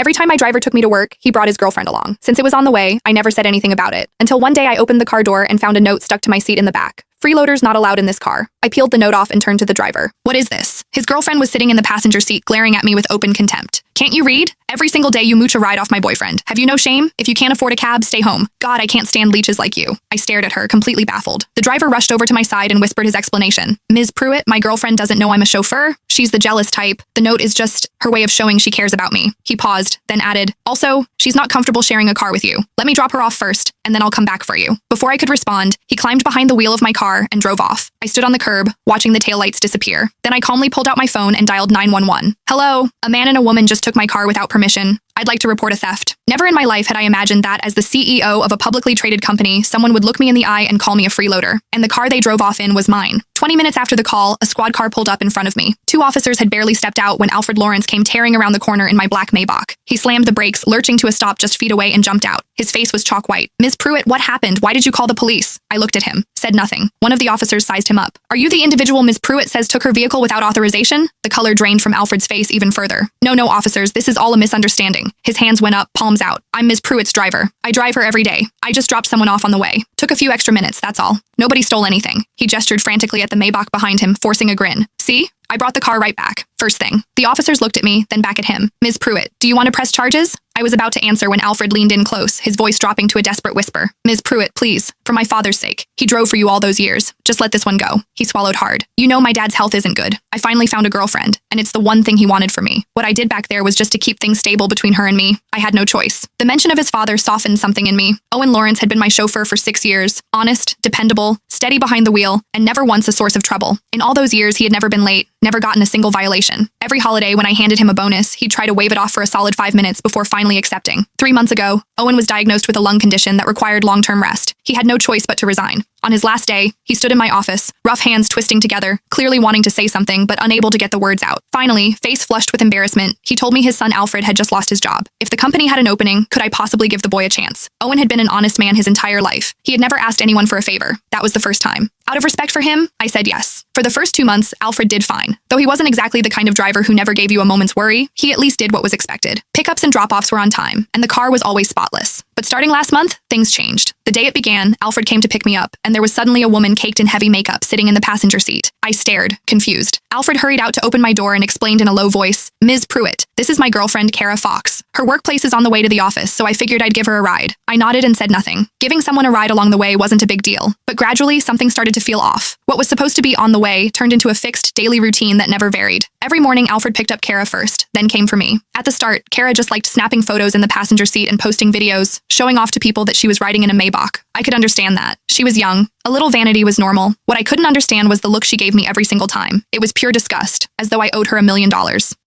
Every time my driver took me to work, he brought his girlfriend along. Since it was on the way, I never said anything about it. Until one day I opened the car door and found a note stuck to my seat in the back. Freeloaders not allowed in this car. I peeled the note off and turned to the driver. What is this? His girlfriend was sitting in the passenger seat glaring at me with open contempt. Can't you read? Every single day you mooch a ride off my boyfriend. Have you no shame? If you can't afford a cab, stay home. God, I can't stand leeches like you. I stared at her, completely baffled. The driver rushed over to my side and whispered his explanation. Ms. Pruitt, my girlfriend doesn't know I'm a chauffeur. She's the jealous type. The note is just her way of showing she cares about me. He paused, then added, also, she's not comfortable sharing a car with you. Let me drop her off first, and then I'll come back for you. Before I could respond, he climbed behind the wheel of my car and drove off. I stood on the curb, watching the taillights disappear. Then I calmly pulled out my phone and dialed 911. Hello, a man and a woman just took my car without permission. I'd like to report a theft. Never in my life had I imagined that as the CEO of a publicly traded company, someone would look me in the eye and call me a freeloader. And the car they drove off in was mine. 20 minutes after the call, a squad car pulled up in front of me. 2 officers had barely stepped out when Alfred Lawrence came tearing around the corner in my black Maybach. He slammed the brakes, lurching to a stop just feet away, and jumped out. His face was chalk white. Ms. Pruitt, what happened? Why did you call the police? I looked at him, said nothing. One of the officers sized him up. Are you the individual Ms. Pruitt says took her vehicle without authorization? The color drained from Alfred's face even further. No, officers, this is all a misunderstanding. His hands went up, palms out. I'm Ms. Pruitt's driver. I drive her every day. I just dropped someone off on the way. Took a few extra minutes, that's all. Nobody stole anything. He gestured frantically at the Maybach behind him, forcing a grin. See? I brought the car right back. First thing. The officers looked at me, then back at him. Ms. Pruitt, do you want to press charges? I was about to answer when Alfred leaned in close, his voice dropping to a desperate whisper. Ms. Pruitt, please. For my father's sake. He drove for you all those years. Just let this one go. He swallowed hard. You know my dad's health isn't good. I finally found a girlfriend, and it's the one thing he wanted for me. What I did back there was just to keep things stable between her and me. I had no choice. The mention of his father softened something in me. Owen Lawrence had been my chauffeur for 6 years. Honest, dependable, steady behind the wheel, and never once a source of trouble. In all those years, he had never been late, never gotten a single violation. Every holiday, when I handed him a bonus, he'd try to wave it off for a solid 5 minutes before finally accepting. 3 months ago, Owen was diagnosed with a lung condition that required long-term rest. He had no choice but to resign. On his last day, he stood in my office, rough hands twisting together, clearly wanting to say something but unable to get the words out. Finally, face flushed with embarrassment, he told me his son Alfred had just lost his job. If the company had an opening, could I possibly give the boy a chance? Owen had been an honest man his entire life. He had never asked anyone for a favor. That was the first time. Out of respect for him, I said yes. For the first 2 months, Alfred did fine. Though he wasn't exactly the kind of driver who never gave you a moment's worry, he at least did what was expected. Pickups and drop-offs were on time, and the car was always spotless. But starting last month, things changed. The day it began, Alfred came to pick me up, and there was suddenly a woman caked in heavy makeup sitting in the passenger seat. I stared, confused. Alfred hurried out to open my door and explained in a low voice, Ms. Pruitt, this is my girlfriend, Kara Fox. Her workplace is on the way to the office, so I figured I'd give her a ride. I nodded and said nothing. Giving someone a ride along the way wasn't a big deal, but gradually something started to feel off. What was supposed to be on the way turned into a fixed daily routine that never varied. Every morning, Alfred picked up Kara first, then came for me. At the start, Kara just liked snapping photos in the passenger seat and posting videos, showing off to people that she was riding in a Maybach. I could understand that. She was young. A little vanity was normal. What I couldn't understand was the look she gave me every single time. It was pure disgust, as though I owed her $1 million.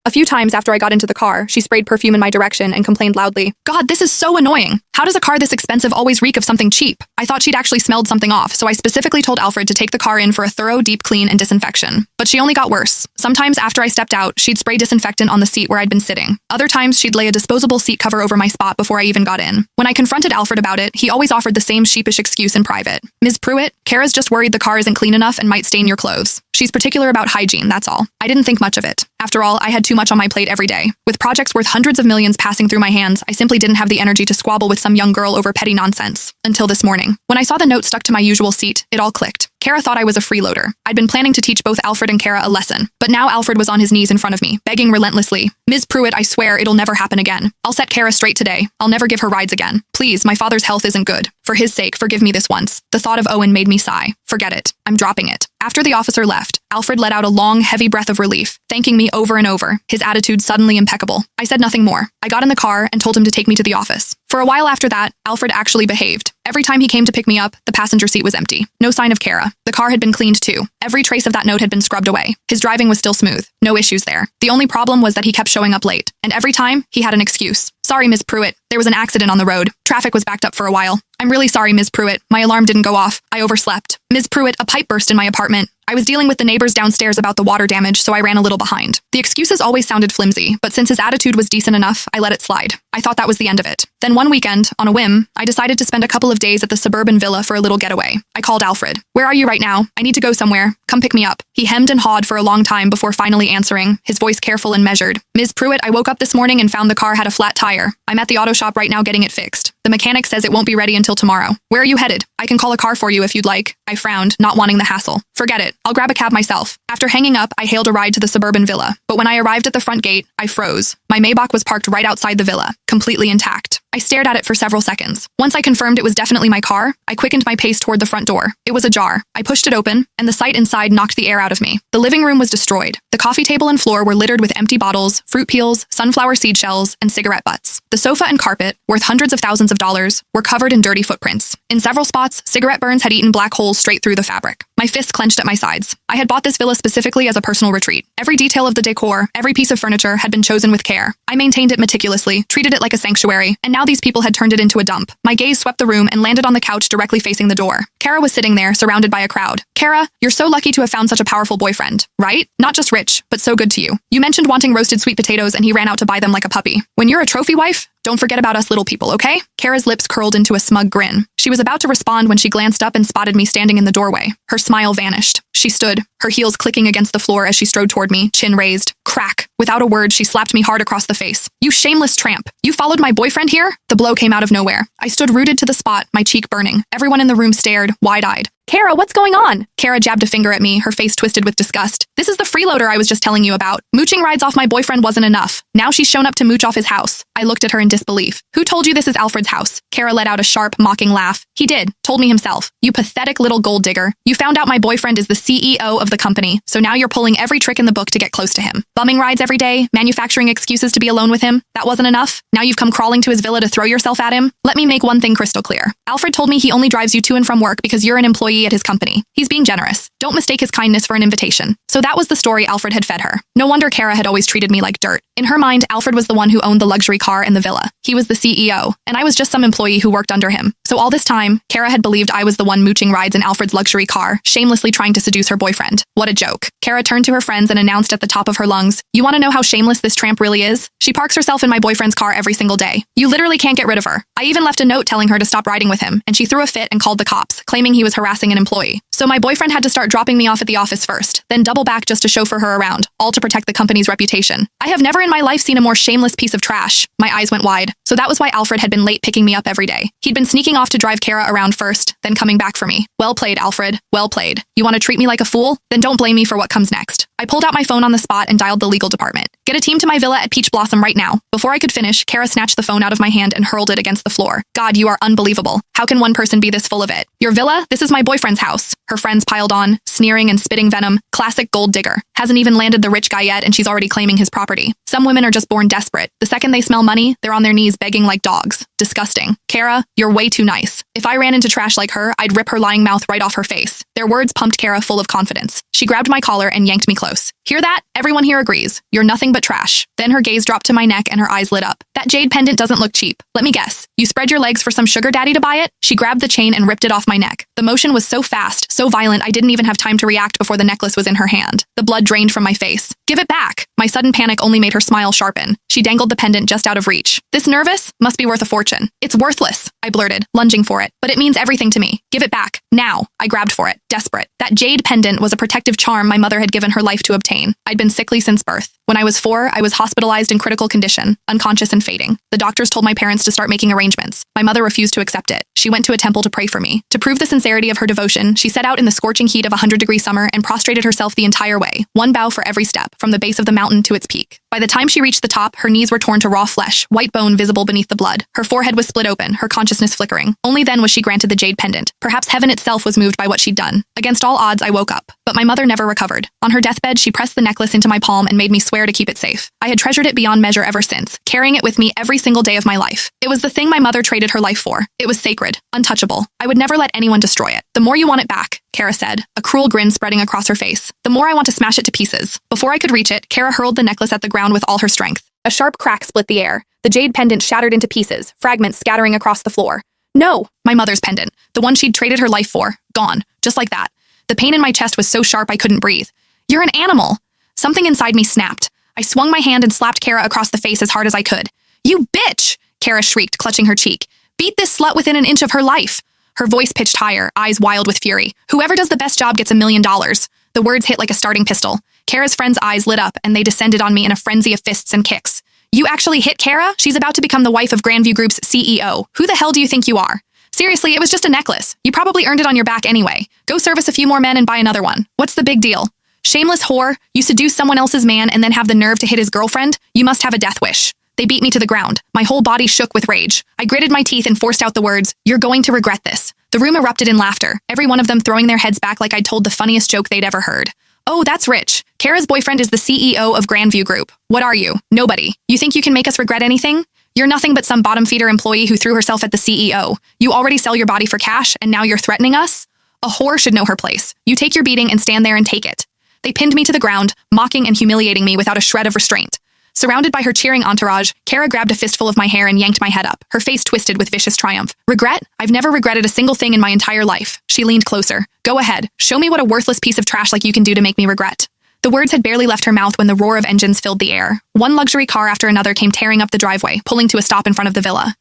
A few times after I got into the car, she sprayed perfume in my direction and complained loudly, God, this is so annoying. How does a car this expensive always reek of something cheap? I thought she'd actually smelled something off, so I specifically told Alfred to take the car in for a thorough deep clean and disinfection. But she only got worse. Sometimes after I stepped out, she'd spray disinfectant on the seat where I'd been sitting. Other times, she'd lay a disposable seat cover over my spot before I even got in. When I confronted Alfred about it, he always offered the same sheepish excuse in private. Ms. Pruitt, Kara's just worried the car isn't clean enough and might stain your clothes. She's particular about hygiene, that's all. I didn't think much of it. After all, I had too much on my plate every day. With projects worth hundreds of millions passing through my hands, I simply didn't have the energy to squabble with some young girl over petty nonsense. Until this morning. When I saw the note stuck to my usual seat, it all clicked. Kara thought I was a freeloader. I'd been planning to teach both Alfred and Kara a lesson. But now Alfred was on his knees in front of me, begging relentlessly. Ms. Pruitt, I swear it'll never happen again. I'll set Kara straight today. I'll never give her rides again. Please, my father's health isn't good. For his sake, forgive me this once. The thought of Owen made me sigh. Forget it. I'm dropping it. After the officer left, Alfred let out a long, heavy breath of relief, thanking me over and over, his attitude suddenly impeccable. I said nothing more. I got in the car and told him to take me to the office. For a while after that, Alfred actually behaved. Every time he came to pick me up, the passenger seat was empty. No sign of Kara. The car had been cleaned too. Every trace of that note had been scrubbed away. His driving was still smooth. No issues there. The only problem was that he kept showing up late. And every time, he had an excuse. Sorry, Ms. Pruitt. There was an accident on the road. Traffic was backed up for a while. I'm really sorry, Ms. Pruitt. My alarm didn't go off. I overslept. Ms. Pruitt, a pipe burst in my apartment. I was dealing with the neighbors downstairs about the water damage, so I ran a little behind. The excuses always sounded flimsy, but since his attitude was decent enough, I let it slide. I thought that was the end of it. Then one weekend, on a whim, I decided to spend a couple of days at the suburban villa for a little getaway. I called Alfred. "Where are you right now? I need to go somewhere. Come pick me up." He hemmed and hawed for a long time before finally answering, his voice careful and measured. "Ms. Pruitt, I woke up this morning and found the car had a flat tire. I'm at the auto shop right now getting it fixed. The mechanic says it won't be ready until tomorrow. Where are you headed? I can call a car for you if you'd like." I frowned, not wanting the hassle. "Forget it. I'll grab a cab myself." After hanging up, I hailed a ride to the suburban villa. But when I arrived at the front gate, I froze. My Maybach was parked right outside the villa, completely intact. I stared at it for several seconds. Once I confirmed it was definitely my car, I quickened my pace toward the front door. It was ajar. I pushed it open, and the sight inside knocked the air out of me. The living room was destroyed. The coffee table and floor were littered with empty bottles, fruit peels, sunflower seed shells, and cigarette butts. The sofa and carpet, worth hundreds of thousands of dollars, were covered in dirty footprints. In several spots, cigarette burns had eaten black holes straight through the fabric. My fists clenched at my sides. I had bought this villa specifically as a personal retreat. Every detail of the decor, every piece of furniture had been chosen with care. I maintained it meticulously, treated it like a sanctuary, and now these people had turned it into a dump. My gaze swept the room and landed on the couch directly facing the door. Kara was sitting there, surrounded by a crowd. "Kara, you're so lucky to have found such a powerful boyfriend, right? Not just rich, but so good to you. You mentioned wanting roasted sweet potatoes and he ran out to buy them like a puppy. When you're a trophy wife, don't forget about us little people, okay?" Kara's lips curled into a smug grin. She was about to respond when she glanced up and spotted me standing in the doorway. Her smile vanished. She stood, her heels clicking against the floor as she strode toward me, chin raised. Crack. Without a word, she slapped me hard across the face. "You shameless tramp. You followed my boyfriend here?" The blow came out of nowhere. I stood rooted to the spot, my cheek burning. Everyone in the room stared, wide-eyed. "Kara, what's going on?" Kara jabbed a finger at me, her face twisted with disgust. "This is the freeloader I was just telling you about. Mooching rides off my boyfriend wasn't enough. Now she's shown up to mooch off his house." I looked at her in disbelief. "Who told you this is Alfred's house?" Kara let out a sharp, mocking laugh. "He did. Told me himself. You pathetic little gold digger. You found out my boyfriend is the CEO of the company, so now you're pulling every trick in the book to get close to him. Bumming rides every day, manufacturing excuses to be alone with him. That wasn't enough? Now you've come crawling to his villa to throw yourself at him? Let me make one thing crystal clear. Alfred told me he only drives you to and from work because you're an employee at his company. He's being generous. Don't mistake his kindness for an invitation." So that was the story Alfred had fed her. No wonder Kara had always treated me like dirt. In her mind, Alfred was the one who owned the luxury car and the villa. He was the CEO, and I was just some employee who worked under him. So all this time, Kara had believed I was the one mooching rides in Alfred's luxury car, shamelessly trying to seduce her boyfriend. What a joke. Kara turned to her friends and announced at the top of her lungs, "You want to know how shameless this tramp really is? She parks herself in my boyfriend's car every single day. You literally can't get rid of her. I even left a note telling her to stop riding with him, and she threw a fit and called the cops, claiming he was harassing an employee. So my boyfriend had to start dropping me off at the office first, then double back just to chauffeur her around, all to protect the company's reputation. I have never in my life seen a more shameless piece of trash." My eyes went wide. So that was why Alfred had been late picking me up every day. He'd been sneaking off to drive Kara around first, then coming back for me. Well played, Alfred. Well played. You want to treat me like a fool? Then don't blame me for what comes next. I pulled out my phone on the spot and dialed the legal department. "Get a team to my villa at Peach Blossom right now." Before I could finish, Kara snatched the phone out of my hand and hurled it against the floor. "God, you are unbelievable. How can one person be this full of it? Your villa? This is my boyfriend's house." Her friends piled on, sneering and spitting venom. Classic gold digger. Hasn't even landed the rich guy yet and she's already claiming his property. Some women are just born desperate. The second they smell money, they're on their knees begging like dogs. Disgusting. Kara, you're way too nice. If I ran into trash like her, I'd rip her lying mouth right off her face. Their words pumped Kara full of confidence. She grabbed my collar and yanked me close. "Hear that? Everyone here agrees. You're nothing but trash." Then her gaze dropped to my neck and her eyes lit up. "That jade pendant doesn't look cheap. Let me guess. You spread your legs for some sugar daddy to buy it?" She grabbed the chain and ripped it off my neck. The motion was so fast, so violent, I didn't even have time to react before the necklace was in her hand. The blood drained from my face. "Give it back." My sudden panic only made her smile sharpen. She dangled the pendant just out of reach. "This nervous? Must be worth a fortune." "It's worthless," I blurted, lunging for it. "But it means everything to me. Give it back. Now." I grabbed for it, desperate. That jade pendant was a protective charm my mother had given her life to obtain. I'd been sickly since birth. When I was 4, I was hospitalized in critical condition, unconscious and fading. The doctors told my parents to start making arrangements. My mother refused to accept it. She went to a temple to pray for me. To prove the sincerity of her devotion, she set out in the scorching heat of a 100-degree summer and prostrated herself the entire way, one bow for every step, from the base of the mountain to its peak. By the time she reached the top, her knees were torn to raw flesh, white bone visible beneath the blood. Her forehead was split open, her consciousness flickering. Only then was she granted the jade pendant. Perhaps heaven itself was moved by what she'd done. Against all odds, I woke up. But my mother never recovered. On her deathbed, she pressed the necklace into my palm and made me swear to keep it safe. I had treasured it beyond measure ever since, carrying it with me every single day of my life. It was the thing my mother traded her life for. It was sacred, untouchable. I would never let anyone destroy it. "The more you want it back," Kara said, a cruel grin spreading across her face. "The more I want to smash it to pieces." Before I could reach it, Kara hurled the necklace at the ground with all her strength. A sharp crack split the air. The jade pendant shattered into pieces, fragments scattering across the floor. "No!" My mother's pendant, the one she'd traded her life for, gone, just like that. The pain in my chest was so sharp I couldn't breathe. You're an animal! Something inside me snapped. I swung my hand and slapped Kara across the face as hard as I could. You bitch! Kara shrieked, clutching her cheek. Beat this slut within an inch of her life. Her voice pitched higher, eyes wild with fury. Whoever does the best job gets $1 million. The words hit like a starting pistol. Kara's friend's eyes lit up, and they descended on me in a frenzy of fists and kicks. You actually hit Kara? She's about to become the wife of Grandview Group's CEO. Who the hell do you think you are? Seriously, it was just a necklace. You probably earned it on your back anyway. Go service a few more men and buy another one. What's the big deal? Shameless whore, you seduce someone else's man and then have the nerve to hit his girlfriend? You must have a death wish. They beat me to the ground. My whole body shook with rage. I gritted my teeth and forced out the words, "You're going to regret this." The room erupted in laughter, every one of them throwing their heads back like I'd told the funniest joke they'd ever heard. Oh, that's rich. Kara's boyfriend is the CEO of Grandview Group. What are you? Nobody. You think you can make us regret anything? You're nothing but some bottom-feeder employee who threw herself at the CEO. You already sell your body for cash, and now you're threatening us? A whore should know her place. You take your beating and stand there and take it. They pinned me to the ground, mocking and humiliating me without a shred of restraint. Surrounded by her cheering entourage, Kara grabbed a fistful of my hair and yanked my head up, her face twisted with vicious triumph. Regret? I've never regretted a single thing in my entire life. She leaned closer. Go ahead. Show me what a worthless piece of trash like you can do to make me regret. The words had barely left her mouth when the roar of engines filled the air. One luxury car after another came tearing up the driveway, pulling to a stop in front of the villa.